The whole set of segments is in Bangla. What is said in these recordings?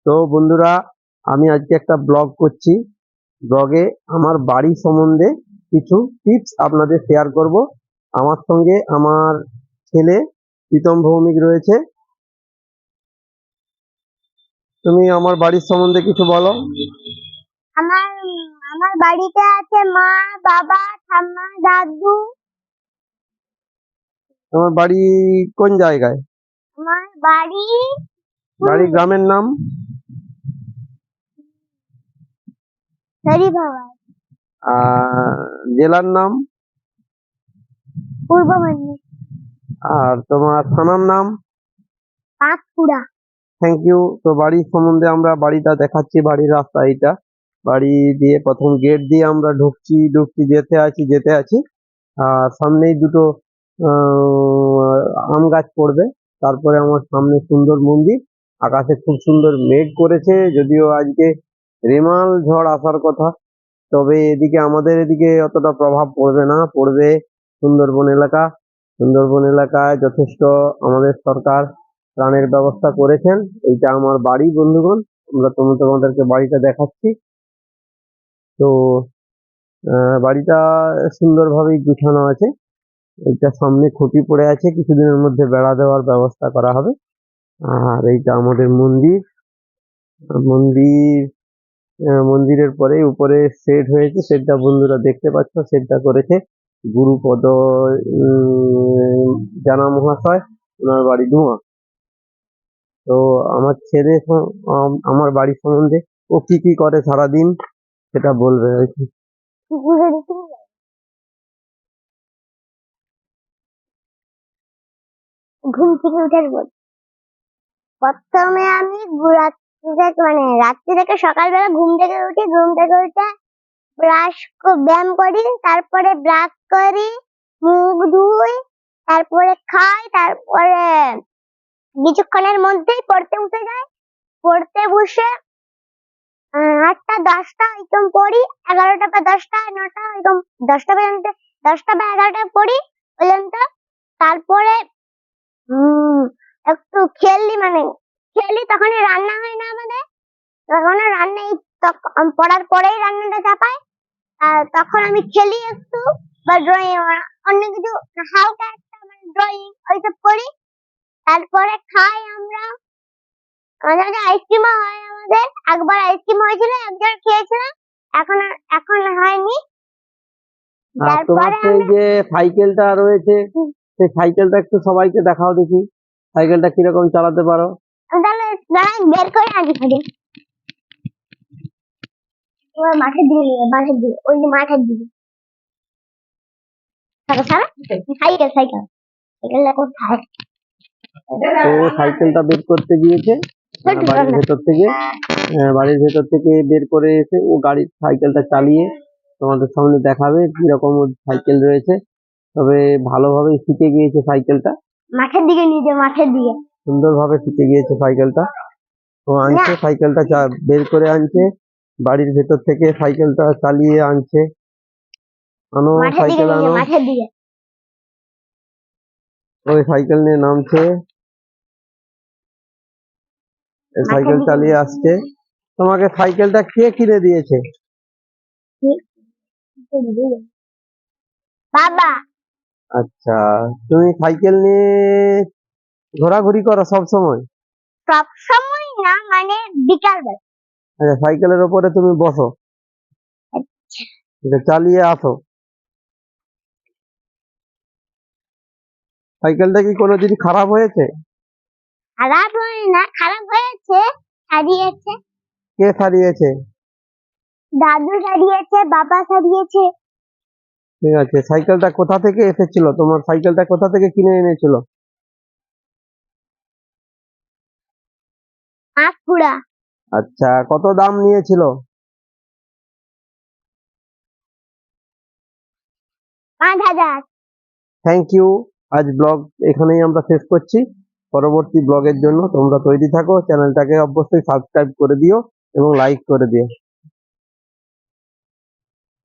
তো বন্ধুরা, আমি আজকে একটা ব্লগ করছি। ব্লগে আমার বাড়ি সম্বন্ধে কিছু টিপস আপনাদের শেয়ার করব। আমার সঙ্গে আমার ছেলে প্রীতম ভৌমিক রয়েছে। তুমি আমার বাড়ির সম্বন্ধে কিছু বলো। আমার আমার বাড়িতে আছে মা, বাবা, ঠাম্মা, দাদু। তোমার বাড়ি কোন জায়গায়? আমার বাড়ি গ্রামের নাম? হরিভাবাদ, জেলার নাম? পূর্ব মেদিনীপুর, আর তোমার থানার নাম? পাঁশকুড়া। Thank you. তো বাড়ির সম্বন্ধে আমরা বাড়িটা দেখাচ্ছি। বাড়ির রাস্তা এইটা। বাড়ি দিয়ে প্রথম গেট দিয়ে আমরা ঢুকছি যেতে আছি। আর সামনেই দুটো আম গাছ পড়বে। তারপরে আমার সামনে সুন্দর মন্দির। আকাশে খুব সুন্দর মেঘ করেছে, যদিও আজকে রেমাল ঝড় আসার কথা। তবে আমাদের এদিকে অতটা প্রভাব পড়বে না। পড়বে সুন্দরবন এলাকা। সুন্দরবন এলাকায় যথেষ্ট আমাদের সরকার ত্রাণের ব্যবস্থা করেছেন। এইটা আমার বাড়ি বন্ধুগণ। তোমাদেরকে বাড়িটা দেখাচ্ছি। তো বাড়িটা সুন্দরভাবেই গুছানো আছে। এইটা সামনে খুঁটি পড়ে আছে, কিছুদিনের মধ্যে বেড়া দেওয়ার ব্যবস্থা করা হবে। আর এইটা আমাদের মন্দির। মন্দির মন্দিরের পরে উপরে শেড হয়েছে। শেডটা বন্ধুরা দেখতে পাচ্ছ। শেডটা করেছে গুরুপদ জানা মহাশয়। ওনার বাড়ি ধোঁয়া। তো আমার ছেলে আমার বাড়ি সম্বন্ধে ও কি কি করে সারাদিন সেটা বলবে আর কি। ঘুম থেকে উঠার পর প্রথমে আমি রাত্রি থেকে সকালবেলা ঘুম থেকে উঠে ব্যায়াম করি, তারপরে ব্রাশ করি, মুখ ধুই, তারপরে খাই, তারপরে কিছুক্ষণের মধ্যেই পড়তে উঠে যাই। পড়তে বসে 8টা 10টা একদম পড়ি, 11টা বা 10টা 9টা একদম 10টা পর্যন্ত, 10টা বা 11টা পড়ি পর্যন্ত। তারপরে একটু খেলি, তখন রান্না হয় না আমাদের। তখন রান্না পড়ার পরেই রান্নাটা চাপাই। তখন আমি খেলি একটু, বা ড্রয়িং অন্য কিছু হালকা একটা ড্রয়িং ওইসব করি। তারপরে খাই আমরা। মাঝে আইসক্রিমও হয় আমাদের। একবার আইসক্রিম হয়েছিল, একজন খেয়েছিলাম। এখন হয়নি। তোমার সেই যে সাইকেলটা রয়েছে, সেই সাইকেলটা একটু সবাইকে দেখাও দেখি। সাইকেলটা কিরকম চালাতে পারো? তাহলে বের করে আগে খাবে। মাঠের দিকে ওই যে মাঠের দিকে সাইকেলটা কোথায়? তো সাইকেলটা বের করতে গিয়েছে বাড়ির ভেতর থেকে বের করে এসে ও সাইকেলটা চালিয়ে তোমাদের সামনে দেখাবে কিরকম সাইকেল রয়েছে। তবে ভালোভাবে শিখে গিয়েছে সাইকেলটা। মাঠের দিকে সুন্দরভাবে শিখে গিয়েছে সাইকেলটা। তো আনছে সাইকেলটা বের করে আনছে বাড়ির ভেতর থেকে, সাইকেলটা চালিয়ে আনছে। সাইকেল আনো। ওই সাইকেল নিয়ে নামছে, সাইকেল চালিয়ে আসছে। তোমাকে সাইকেলটা কে কিনে দিয়েছে? বাবা। আচ্ছা, তুমি সাইকেল নিয়ে ঘোরাঘুরি করো সব সময়? সব সময় না, মানে বিকাল বেলা। আচ্ছা, সাইকেলের উপরে তুমি বসো, চালিয়ে আসো। সাইকেলটা কি কোনোদিন খারাপ হয়েছে? খারাপ হয় না, খারাপ হয়েছে, সারিয়েছে। কে সারিয়েছে? দাদু সারিয়েছে, বাবা সারিয়েছে। ঠিক আছে। সাইকেলটা কোথা থেকে এসেছিল? তোমার সাইকেলটা কোথা থেকে কিনে এনেছিল? পাঁশকুড়া। আচ্ছা, কত দাম নিয়েছিল? 5,000। Thank you. আজ ব্লগ এখানেই আমরা শেষ করছি। পরবর্তী ব্লগের জন্য তোমরা তৈরি থাকো। চ্যানেলটাকে অবশ্যই সাবস্ক্রাইব করে দিও এবং লাইক করে দিও।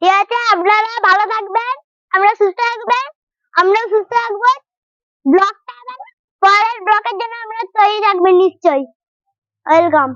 ঠিক আছে, আপনারা ভালো থাকবেন, আমরা সুস্থ থাকবো। পরের ব্লগের জন্য আমরা তৈরি থাকবেন নিশ্চয়ই। ওয়েলকাম।